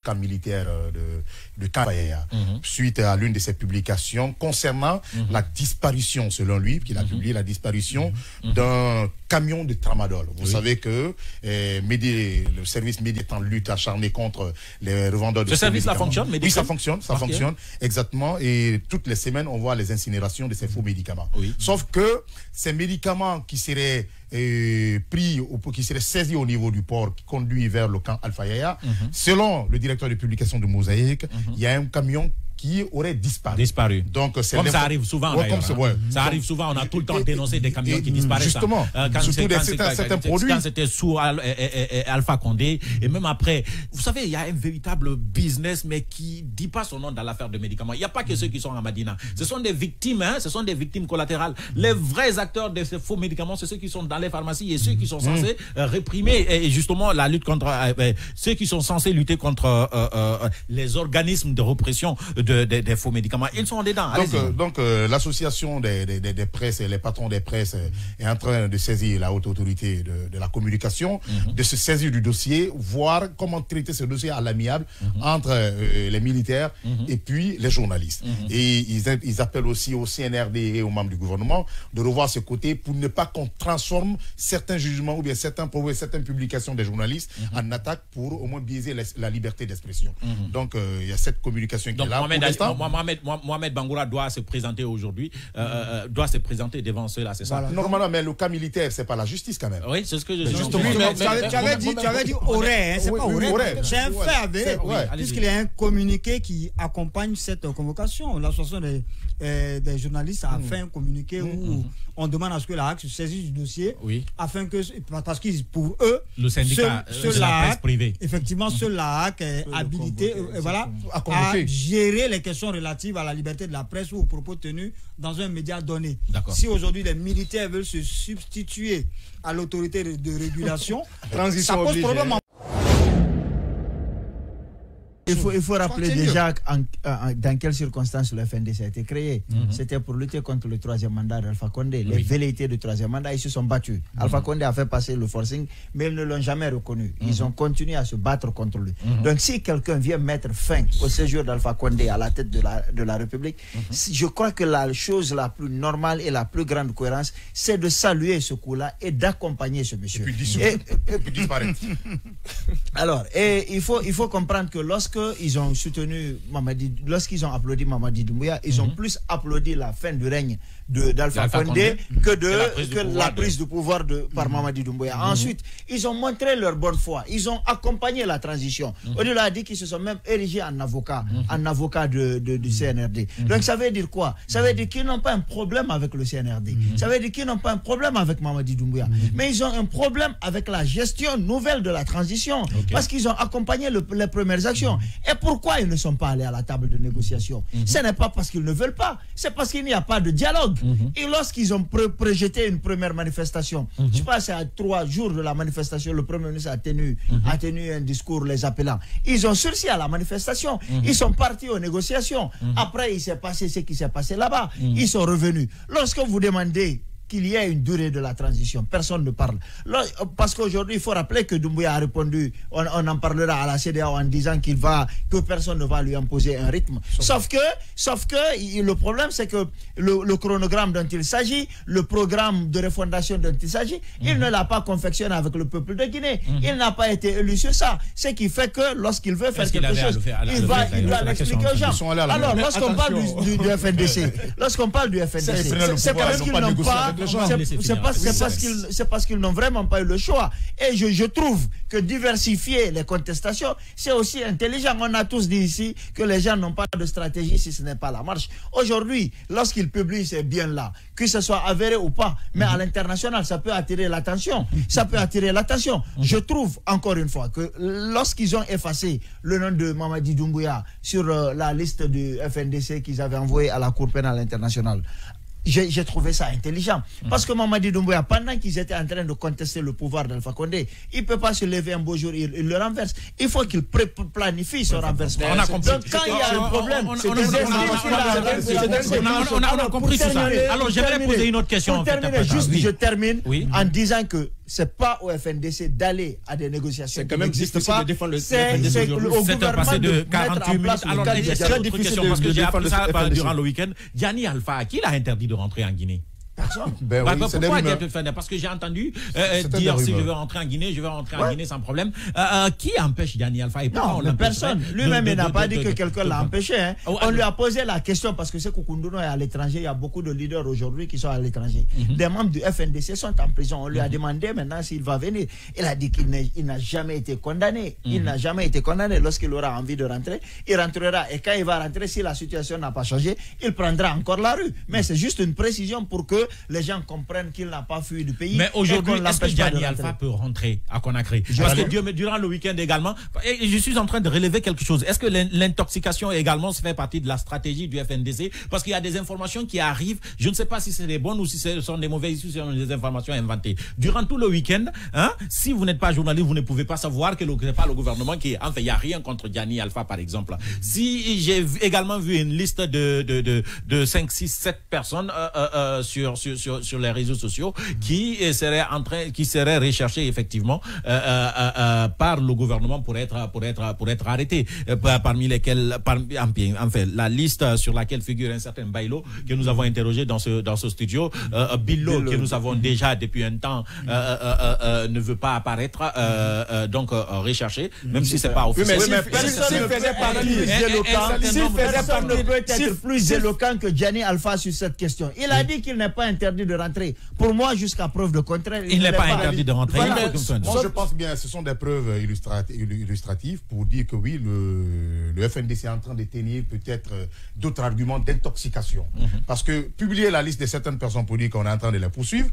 camp militaire de Kafaya, suite à l'une de ses publications concernant la disparition, selon lui, qu'il a publié la disparition d'un camion de tramadol. Vous savez que le service médiateur lutte acharnée contre les revendeurs de ce service-là fonctionne? Oui, ça fonctionne, fonctionne, exactement. Et toutes les semaines, on voit les incinérations de ces faux médicaments. Sauf que ces médicaments qui seraient qui serait saisi au niveau du port qui conduit vers le camp Alpha Yaya. Selon le directeur de publication de Mosaïque, il y a un camion qui aurait disparu. Donc, comme ça arrive souvent, ça arrive souvent, on a tout le temps dénoncé des camions qui disparaissent. Justement, surtout certains produits. Quand c'était sous Alpha Condé, et même après, vous savez, il y a un véritable business, mais qui ne dit pas son nom dans l'affaire de médicaments. Il n'y a pas que ceux qui sont à Madina. Ce sont des victimes, ce sont des victimes collatérales. Les vrais acteurs de ces faux médicaments, c'est ceux qui sont dans les pharmacies et ceux qui sont censés réprimer, et justement, la lutte contre, ceux qui sont censés lutter contre les organismes de répression des faux médicaments. Ils sont dedans. Donc l'association des presses et les patrons des presses est en train de saisir la haute autorité de la communication, de se saisir du dossier, voir comment traiter ce dossier à l'amiable entre les militaires et puis les journalistes. Et ils appellent aussi au CNRD et aux membres du gouvernement de revoir ce côté pour ne pas qu'on transforme certains jugements ou bien certaines publications des journalistes en attaque pour au moins biaiser la liberté d'expression. Donc il y a cette communication qui est là. Mohamed Bangoura doit se présenter aujourd'hui, doit se présenter devant ceux-là, c'est ça? Normalement, mais le cas militaire, c'est pas la justice quand même. Oui, c'est ce que je dis. Tu avais dit aurait, c'est pas aurait. C'est un fait avéré, puisqu'il y a un communiqué qui accompagne cette convocation. L'association des journalistes a fait un communiqué où on demande à ce que la HAC se saisisse du dossier, afin que, parce que pour eux, le syndicat de la presse privée, effectivement, seul la HAC est habilité à gérer les questions relatives à la liberté de la presse ou aux propos tenus dans un média donné. Si aujourd'hui les militaires veulent se substituer à l'autorité de régulation, ça pose problème. Il faut rappeler déjà dans quelles circonstances le FNDC a été créé. C'était pour lutter contre le troisième mandat d'Alpha Condé. Les velléités du troisième mandat, ils se sont battus. Alpha Condé a fait passer le forcing, mais ils ne l'ont jamais reconnu. Ils ont continué à se battre contre lui. Donc si quelqu'un vient mettre fin au séjour d'Alpha Condé à la tête de la République, je crois que la chose la plus normale et la plus grande cohérence, c'est de saluer ce coup-là et d'accompagner ce monsieur. Et puis disparaître. Alors, il faut comprendre que lorsqu'ils ont soutenu Mamadi, lorsqu'ils ont applaudi Mamadi Doumbouya, ils ont plus applaudi la fin du règne d'Alpha Condé que la prise du pouvoir par Mamadi Doumbouya. Ensuite, ils ont montré leur bonne foi. Ils ont accompagné la transition. Au-delà a dit qu'ils se sont même érigés en avocat du CNRD. Donc ça veut dire quoi? Ça veut dire qu'ils n'ont pas un problème avec le CNRD. Ça veut dire qu'ils n'ont pas un problème avec Mamadi Doumbouya. Mais ils ont un problème avec la gestion nouvelle de la transition. Parce qu'ils ont accompagné les premières actions. Et pourquoi ils ne sont pas allés à la table de négociation? Ce n'est pas parce qu'ils ne veulent pas, c'est parce qu'il n'y a pas de dialogue. Et lorsqu'ils ont projeté une première manifestation, je pense à 3 jours de la manifestation, le Premier ministre a tenu un discours les appelant. Ils ont sursis à la manifestation, ils sont partis aux négociations. Après, il s'est passé ce qui s'est passé là-bas. Ils sont revenus. Lorsque vous demandez qu'il y ait une durée de la transition, personne ne parle. Parce qu'aujourd'hui, il faut rappeler que Doumbouya a répondu, on en parlera à la CEDEAO en disant que personne ne va lui imposer un rythme. Sauf que le problème, c'est que le chronogramme dont il s'agit, le programme de refondation dont il s'agit, il ne l'a pas confectionné avec le peuple de Guinée. Il n'a pas été élu sur ça. Ce qui fait que lorsqu'il veut faire quelque chose, il doit l'expliquer aux gens. Alors, lorsqu'on parle du FNDC, c'est parce qu'ils n'ont pas... C'est parce qu'ils n'ont vraiment pas eu le choix. Et je trouve que diversifier les contestations, c'est aussi intelligent. On a tous dit ici que les gens n'ont pas de stratégie si ce n'est pas la marche. Aujourd'hui, lorsqu'ils publient ces biens-là, que ce soit avéré ou pas, mais à l'international, ça peut attirer l'attention. Ça peut attirer l'attention. Je trouve, encore une fois, que lorsqu'ils ont effacé le nom de Mamadi Doumbouya sur la liste du FNDC qu'ils avaient envoyé à la Cour pénale internationale, j'ai trouvé ça intelligent. Parce que Mamadi Doumbouya, pendant qu'ils étaient en train de contester le pouvoir d'Alpha Condé, il ne peut pas se lever un beau jour, il le renverse. Il faut qu'il planifie son renversement. Donc quand il y a un problème, on a compris tout ça. Alors j'aimerais poser une autre question. Je termine en disant que c'est pas au FNDC d'aller à des négociations. C'est quand même difficile de défendre le FNDC. C'est passé de 48 minutes. Alors, j'ai une autre question parce que j'ai appris ça durant le week-end. Gianni Alpha, qui l'a interdit de rentrer en Guinée? Personne. Pourquoi parce que j'ai entendu dire si je veux rentrer en Guinée, je vais rentrer en Guinée sans problème. Qui empêche Gianni Alpha? Non, personne. Lui-même, il n'a pas dit que quelqu'un l'a empêché. Hein. On lui a posé la question parce que c'est Koukoundouno est à l'étranger. Il y a beaucoup de leaders aujourd'hui qui sont à l'étranger. Des membres du FNDC sont en prison. On lui a demandé maintenant s'il va venir. Il a dit qu'il n'a jamais été condamné. Il n'a jamais été condamné. Lorsqu'il aura envie de rentrer, il rentrera. Et quand il va rentrer, si la situation n'a pas changé, il prendra encore la rue. Mais c'est juste une précision pour que les gens comprennent qu'il n'a pas fui du pays. Mais aujourd'hui, est-ce que Gianni Alpha peut rentrer à Conakry? Parce que durant le week-end également, et je suis en train de relever quelque chose. Est-ce que l'intoxication également fait partie de la stratégie du FNDC? Parce qu'il y a des informations qui arrivent. Je ne sais pas si c'est des bonnes ou si ce sont des mauvaises, si ce sont des informations inventées. Durant tout le week-end, si vous n'êtes pas journaliste, vous ne pouvez pas savoir que ce n'est pas le gouvernement qui est. Enfin, il n'y a rien contre Gianni Alpha, par exemple. Si j'ai également vu une liste de 5, 6, 7 personnes sur les réseaux sociaux qui seraient recherchés effectivement par le gouvernement pour être arrêtés, parmi lesquels enfin la liste sur laquelle figure un certain Bailo que nous avons interrogé dans ce studio, Billo que nous avons déjà depuis un temps ne veut pas apparaître, donc recherché, même si c'est pas officiel. Oui, mais personne ne peut être plus éloquent que Gianni Alpha sur cette question. Il a dit qu'il n'est pas interdit de rentrer. Pour moi, jusqu'à preuve de contraire, il n'est pas interdit de rentrer. Voilà. Moi, je pense bien, ce sont des preuves illustratives pour dire que oui, le FNDC est en train de tenir peut-être d'autres arguments d'intoxication. Parce que publier la liste de certaines personnes pour dire qu'on est en train de les poursuivre,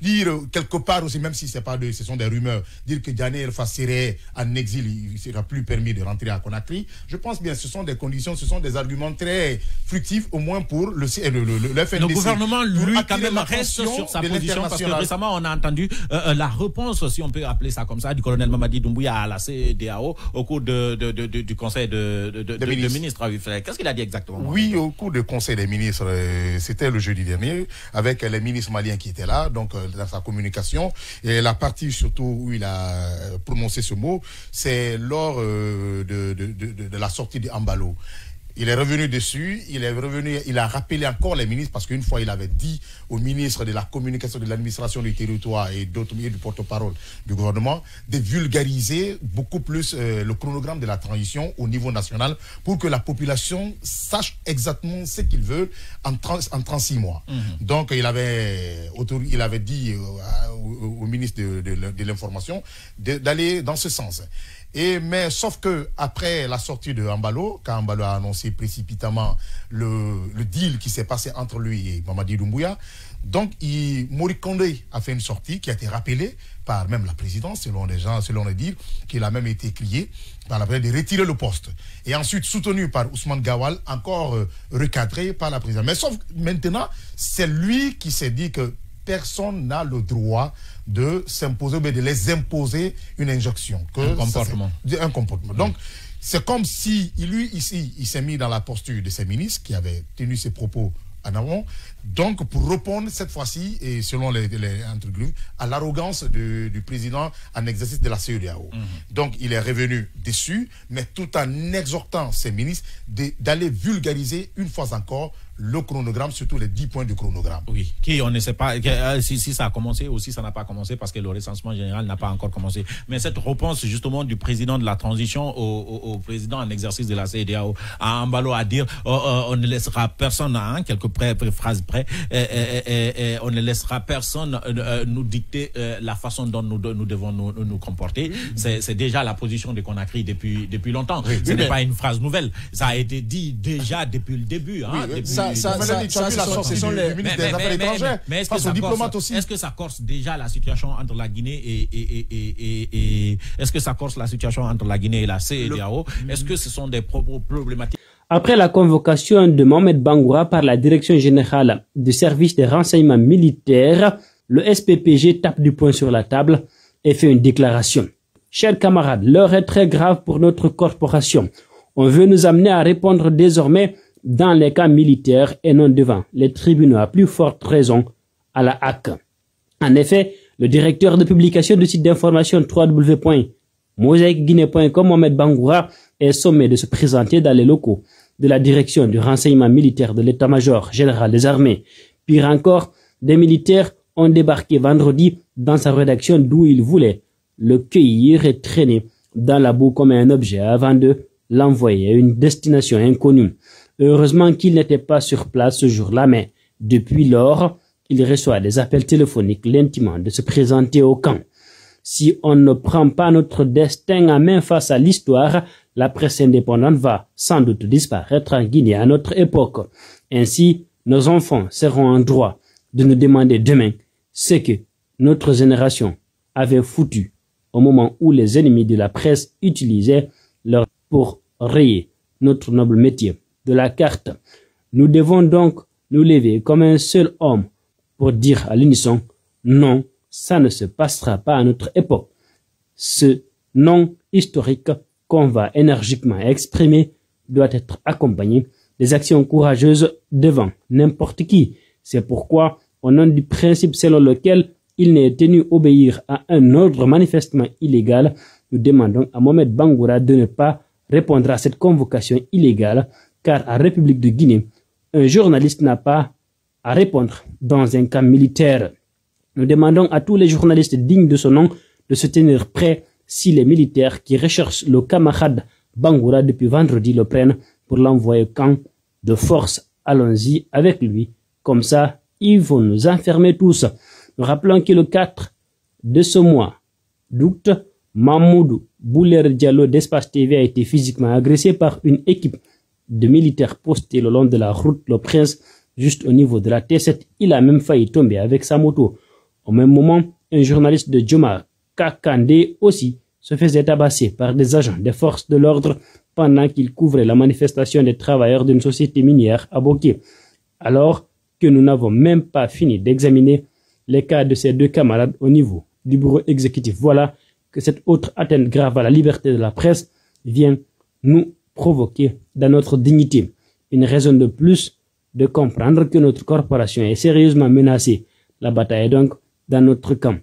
dire quelque part aussi, même si ce sont des rumeurs, dire que Gianni Alpha serait en exil, il ne sera plus permis de rentrer à Conakry. Je pense bien, ce sont des conditions, ce sont des arguments très fructifs, au moins pour le FNDC. Le gouvernement, lui, quand même, reste sur sa position parce que récemment, on a entendu la réponse, si on peut appeler ça comme ça, du colonel Mamadi Doumbouya à la CEDEAO au cours du conseil de ministres. Qu'est-ce qu'il a dit exactement? Oui, au cours du conseil des ministres, c'était le jeudi dernier, avec les ministres maliens qui étaient là, donc dans sa communication. Et la partie surtout où il a prononcé ce mot, c'est lors de la sortie de Ambalo. Il est revenu dessus, il a rappelé encore les ministres, parce qu'une fois il avait dit aux ministres de la communication, de l'administration du territoire et d'autres du porte-parole du gouvernement de vulgariser beaucoup plus le chronogramme de la transition au niveau national pour que la population sache exactement ce qu'ils veulent en 36 mois. Donc il avait dit au ministre de l'information d'aller dans ce sens. Mais sauf que après la sortie de Ambalo, quand Ambalo a annoncé précipitamment le deal qui s'est passé entre lui et Mamadi Doumbouya, donc Mori Kondé a fait une sortie qui a été rappelée par même la présidence, selon les dires, qu'il a même été crié par la présidence de retirer le poste. Et ensuite soutenu par Ousmane Gawal, encore recadré par la présidence. Mais sauf maintenant, c'est lui qui s'est dit que personne n'a le droit de s'imposer, mais de les imposer une injonction. Un comportement. Un comportement. Donc, c'est comme si lui, ici, il s'est mis dans la posture de ses ministres qui avaient tenu ses propos en amont. Donc, pour répondre cette fois-ci, et selon les entre guillemets, à l'arrogance du président en exercice de la CEDEAO. Donc, il est revenu dessus, mais tout en exhortant ses ministres d'aller vulgariser une fois encore le chronogramme, surtout les 10 points du chronogramme. Oui, on ne sait pas si ça a commencé ou si ça n'a pas commencé parce que le recensement général n'a pas encore commencé. Mais cette réponse justement du président de la transition au président en exercice de la CEDEAO à Ambalo à dire on ne laissera personne, quelques phrases près, on ne laissera personne nous dicter la façon dont nous devons nous comporter. C'est déjà la position de Conakry depuis longtemps. Oui, ce n'est pas une phrase nouvelle. Ça a été dit déjà depuis le début. Mais est-ce que ça corse déjà la situation entre la Guinée et est-ce que ça corse la situation entre la Guinée et la CEDEAO? Est-ce que ce sont des propos problématiques? Après la convocation de Mohamed Bangoura par la Direction générale du service des renseignements militaires, le SPPG tape du poing sur la table et fait une déclaration. Chers camarades, l'heure est très grave pour notre corporation. On veut nous amener à répondre désormais dans les cas militaires et non devant les tribunaux à plus forte raison à la HAC. En effet, Le directeur de publication du site d'information www.mosaicguinée.com, Mohamed Bangoura, est sommé de se présenter dans les locaux de la direction du renseignement militaire de l'état-major général des armées. Pire encore, des militaires ont débarqué vendredi dans sa rédaction d'où ils voulaient le cueillir et traîner dans la boue comme un objet avant de l'envoyer à une destination inconnue. Heureusement qu'il n'était pas sur place ce jour-là, mais depuis lors, il reçoit des appels téléphoniques l'intimant de se présenter au camp. Si on ne prend pas notre destin en main face à l'histoire, la presse indépendante va sans doute disparaître en Guinée à notre époque. Ainsi, nos enfants seront en droit de nous demander demain ce que notre génération avait foutu au moment où les ennemis de la presse utilisaient leur pour rayer notre noble métier de la carte. Nous devons donc nous lever comme un seul homme pour dire à l'unisson non, ça ne se passera pas à notre époque. Ce non historique qu'on va énergiquement exprimer doit être accompagné des actions courageuses devant n'importe qui. C'est pourquoi, au nom du principe selon lequel il n'est tenu obéir à un ordre manifestement illégal, nous demandons à Mohamed Bangoura de ne pas répondre à cette convocation illégale, car en République de Guinée, un journaliste n'a pas à répondre dans un camp militaire. Nous demandons à tous les journalistes dignes de ce nom de se tenir prêts si les militaires qui recherchent le camarade Bangoura depuis vendredi le prennent pour l'envoyer au camp de force. Allons-y avec lui. Comme ça, ils vont nous enfermer tous. Nous rappelons que le 4 de ce mois d'août, Mahmoud Bouler Diallo d'Espace TV a été physiquement agressé par une équipe de militaires postés le long de la route Le Prince, juste au niveau de la T7. Il a même failli tomber avec sa moto. Au même moment, un journaliste de Djoma, Kakande aussi, se faisait tabasser par des agents des forces de l'ordre pendant qu'il couvrait la manifestation des travailleurs d'une société minière à Boké. Alors que nous n'avons même pas fini d'examiner les cas de ces deux camarades au niveau du bureau exécutif. Voilà que cette autre atteinte grave à la liberté de la presse vient nous provoquer dans notre dignité. Une raison de plus de comprendre que notre corporation est sérieusement menacée. La bataille est donc dans notre camp.